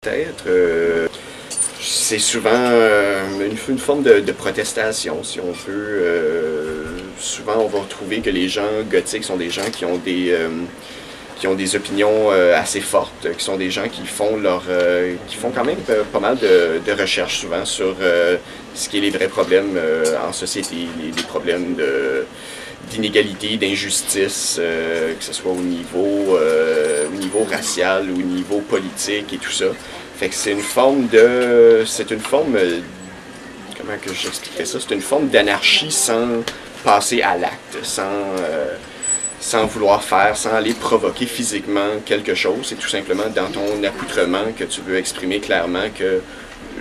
Peut-être, c'est souvent une forme de protestation, si on veut. Souvent, on va retrouver que les gens gothiques sont des gens qui ont des opinions assez fortes, qui sont des gens qui font quand même pas mal de recherches souvent sur ce qui est les vrais problèmes en société, les problèmes d'inégalité, d'injustice, que ce soit au niveau racial, au niveau politique et tout ça. Fait que c'est une forme comment que j'expliquerais ça? C'est une forme d'anarchie sans passer à l'acte, sans vouloir faire, sans aller provoquer physiquement quelque chose. C'est tout simplement dans ton accoutrement que tu veux exprimer clairement que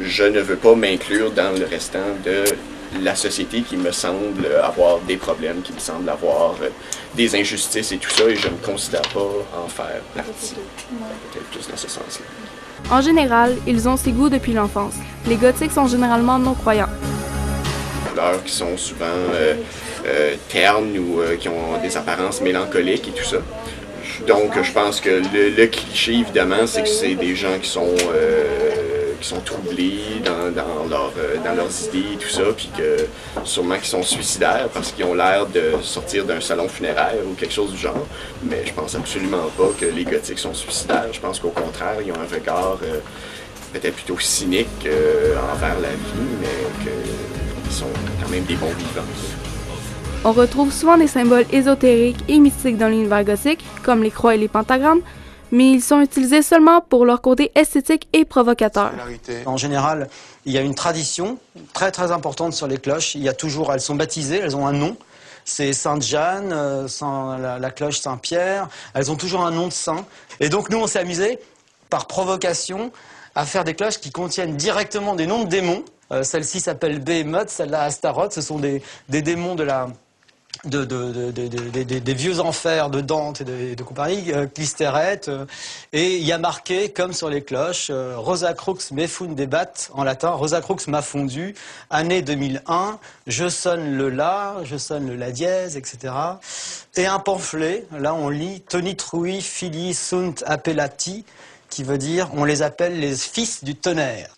je ne veux pas m'inclure dans le restant de la société qui me semble avoir des problèmes, qui me semble avoir des injustices et tout ça, et je ne considère pas en faire partie. Peut-être plus dans ce sens-là. En général, ils ont ces goûts depuis l'enfance. Les gothiques sont généralement non-croyants. Couleurs qui sont souvent ternes ou qui ont des apparences mélancoliques et tout ça. Donc, je pense que le cliché, évidemment, c'est que c'est des gens qui sont troublés dans leurs idées et tout ça, puis que sûrement qu'ils sont suicidaires parce qu'ils ont l'air de sortir d'un salon funéraire ou quelque chose du genre. Mais je pense absolument pas que les gothiques sont suicidaires. Je pense qu'au contraire, ils ont un regard peut-être plutôt cynique envers la vie, mais qu'ils sont quand même des bons vivants. On retrouve souvent des symboles ésotériques et mystiques dans l'univers gothique, comme les croix et les pentagrammes, mais ils sont utilisés seulement pour leur côté esthétique et provocateur. En général, il y a une tradition très très importante sur les cloches. Elles sont baptisées, elles ont un nom. C'est Sainte Jeanne, la cloche Saint-Pierre. Elles ont toujours un nom de saint. Et donc nous, on s'est amusé, par provocation, à faire des cloches qui contiennent directement des noms de démons. Celle-ci s'appelle Behemoth, celle-là Astaroth. Ce sont des démons des vieux enfers de Dante et de compagnie, Clystérète, et il y a marqué, comme sur les cloches, Rosa Crux me fundebat, en latin, Rosa Crux m'a fondu, année 2001, je sonne le la dièse, etc. Et un pamphlet, là on lit Tonitrui filii sunt appellati, qui veut dire on les appelle les fils du tonnerre.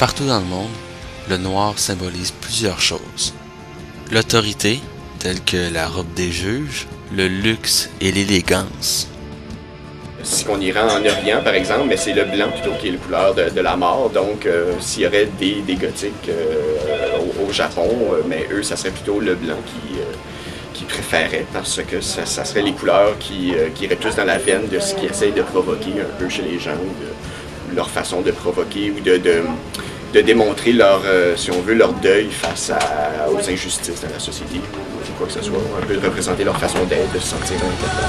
Partout dans le monde, le noir symbolise plusieurs choses. L'autorité, telle que la robe des juges, le luxe et l'élégance. Si on irait en Orient, par exemple, mais c'est le blanc plutôt qui est la couleur de la mort. Donc, s'il y aurait des gothiques au Japon, mais eux, ça serait plutôt le blanc qui préféraient, parce que ça serait les couleurs qui iraient plus dans la veine de ce qu'ils essayent de provoquer un peu chez les gens, leur façon de provoquer ou de démontrer si on veut, leur deuil face aux injustices dans la société, ou quoi que ce soit, un peu de représenter leur façon d'être, de se sentir indépendant.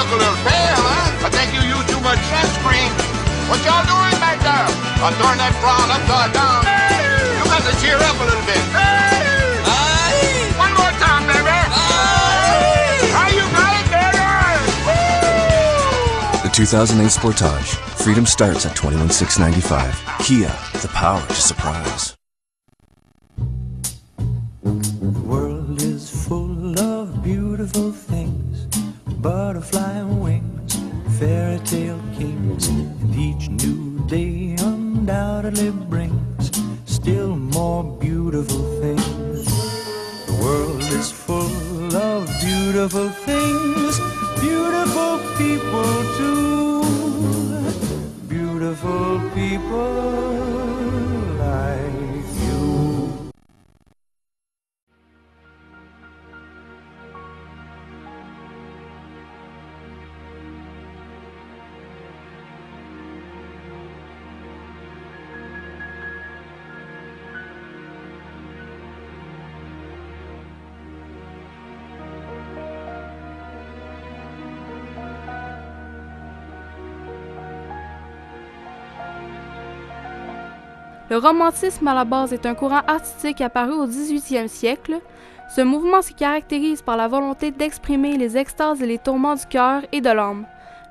A little pale, huh? I think you use too much sunscreen. What y'all doing back there? I'll turn that frown upside down. Hey! You got to cheer up a little bit. Hey! Hey! One more time, baby. Hey! Are you great, baby? The 2008 Sportage. Freedom starts at $21,695. Kia, the power to surprise. The world is full full of beautiful things, butterfly wings, fairy tale kings, and each new day undoubtedly brings still more beautiful things. The world is full of beautiful things, beautiful people too, beautiful people like you. Le romantisme à la base est un courant artistique apparu au 18e siècle. Ce mouvement se caractérise par la volonté d'exprimer les extases et les tourments du cœur et de l'âme.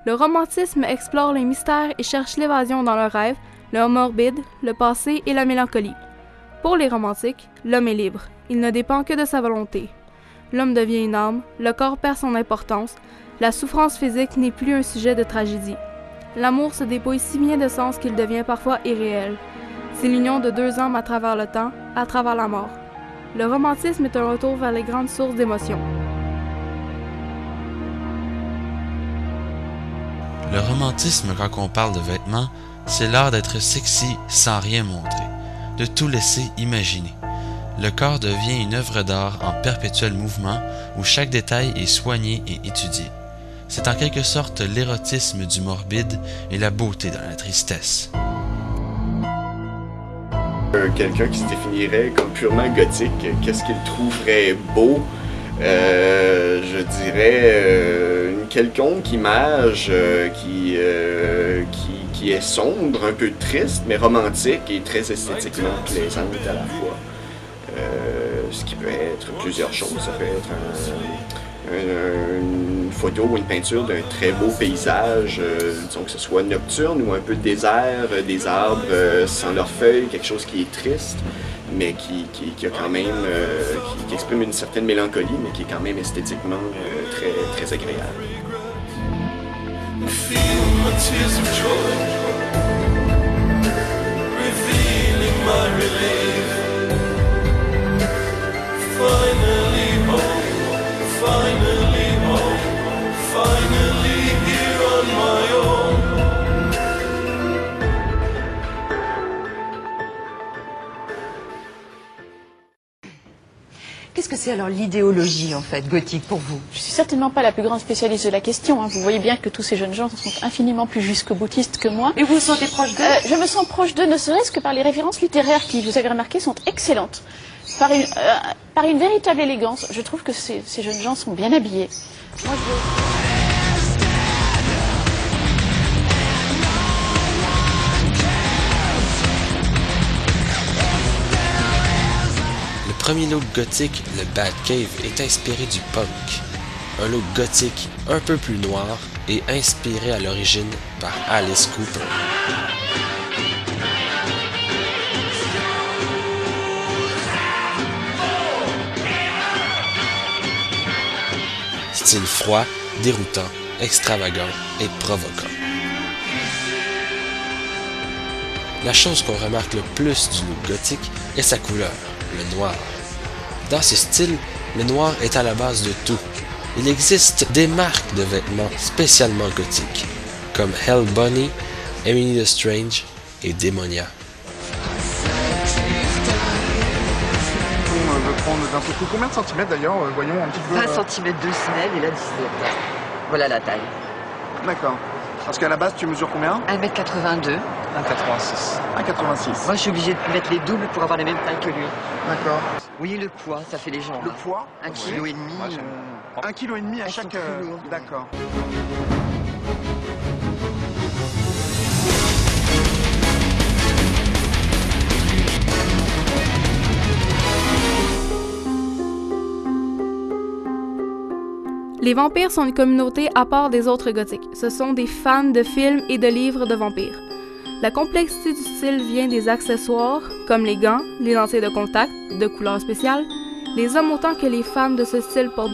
Le romantisme explore les mystères et cherche l'évasion dans le rêve, le morbide, le passé et la mélancolie. Pour les romantiques, l'homme est libre, il ne dépend que de sa volonté. L'homme devient une âme, le corps perd son importance, la souffrance physique n'est plus un sujet de tragédie. L'amour se dépouille si bien de sens qu'il devient parfois irréel. C'est l'union de deux âmes à travers le temps, à travers la mort. Le romantisme est un retour vers les grandes sources d'émotions. Le romantisme, quand on parle de vêtements, c'est l'art d'être sexy sans rien montrer, de tout laisser imaginer. Le corps devient une œuvre d'art en perpétuel mouvement où chaque détail est soigné et étudié. C'est en quelque sorte l'érotisme du morbide et la beauté dans la tristesse. Quelqu'un qui se définirait comme purement gothique, qu'est-ce qu'il trouverait beau? Je dirais une quelconque image qui est sombre, un peu triste, mais romantique et très esthétiquement plaisante à la fois. Ce qui peut être plusieurs choses. Ça peut être une photo ou une peinture d'un très beau paysage, disons que ce soit nocturne ou un peu désert, des arbres sans leurs feuilles, quelque chose qui est triste, mais qui a quand même, qui exprime une certaine mélancolie, mais qui est quand même esthétiquement très, très agréable. Qu'est-ce que c'est alors l'idéologie en fait gothique pour vous? Je suis certainement pas la plus grande spécialiste de la question. Vous voyez bien que tous ces jeunes gens sont infiniment plus jusqu'au-boutistes que moi. Et vous vous sentez proche d'eux? Je me sens proche d'eux, ne serait-ce que par les références littéraires qui, vous avez remarqué, sont excellentes. Par une véritable élégance. Je trouve que ces jeunes gens sont bien habillés. Moi, Le premier look gothique, le Batcave, est inspiré du punk. Un look gothique un peu plus noir et inspiré à l'origine par Alice Cooper. Style froid, déroutant, extravagant et provoquant. La chose qu'on remarque le plus du look gothique est sa couleur, le noir. Dans ce style, le noir est à la base de tout. Il existe des marques de vêtements spécialement gothiques, comme Hell Bunny, Emily the Strange et Demonia. On veut prendre d'un coup combien de centimètres d'ailleurs? Voyons un petit peu. 20 cm de semelle et là 17. Voilà la taille. D'accord. Parce qu'à la base, tu mesures combien? 1m82. 1,86. 1,86. Moi, je suis obligé de mettre les doubles pour avoir la même taille que lui. D'accord. Oui, le poids, ça fait les jambes. Le poids? 1,5 kg. 1,5 kg à chaque... D'accord. Les vampires sont une communauté à part des autres gothiques. Ce sont des fans de films et de livres de vampires. La complexité du style vient des accessoires, comme les gants, les lentilles de contact, de couleurs spéciales, Les hommes autant que les femmes de ce style portent